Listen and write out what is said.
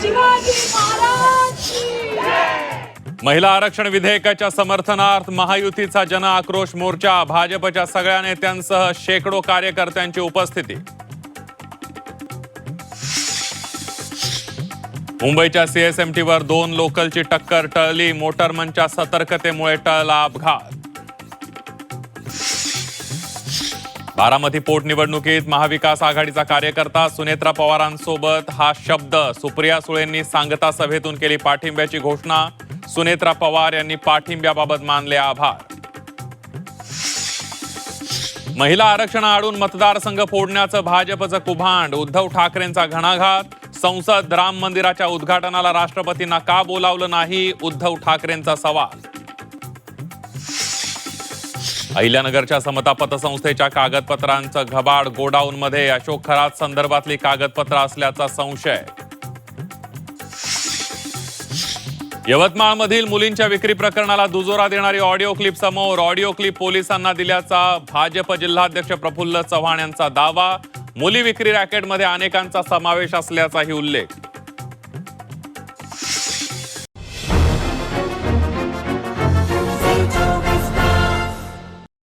शिवाजी महाराज की महिला आरक्षण विधेयकाच्या समर्थनार्थ महायुतीचा जन आक्रोश मोर्चा, भाजपच्या सगळ्या नेत्यांसह शेकडो कार्यकर्त्यांची उपस्थिती. मुंबईच्या सीएसएमटीवर 2 लोकलची टक्कर, टळली. मोटरमनच्या सतर्कतेमुळे टळला अपघात. बारामती पोटनिवडणुकीत महाविकास आघाडीचा कार्यकर्ता सुनेत्रा पवारांसोबत हा शब्द. सुप्रिया सुळेंनी सांगता सभेतून केली पाठिंब्याची घोषणा. सुनेत्रा पवार यांनी पाठिंब्याबाबत मानले आभार. महिला आरक्षणाआडून मतदारसंघ फोडण्याचं भाजपचं कुभांड, उद्धव ठाकरेंचा घणाघात. संसद राम मंदिराच्या उद्घाटनाला राष्ट्रपतींना का बोलावलं नाही, उद्धव ठाकरेंचा सवाल. अहिल्यानगरच्या समता पतसंस्थेच्या कागदपत्रांचं घबाड, गोडाऊनमध्ये अशोक खरात संदर्भातली कागदपत्र असल्याचा संशय. यवतमाळमधील मुलींच्या विक्री प्रकरणाला दुजोरा देणारी ऑडिओ क्लिप समोर. ऑडिओ क्लिप पोलिसांना दिल्याचा भाजप जिल्हाध्यक्ष प्रफुल्ल चव्हाण यांचा दावा. मुली विक्री रॅकेटमध्ये अनेकांचा समावेश असल्याचाही उल्लेख.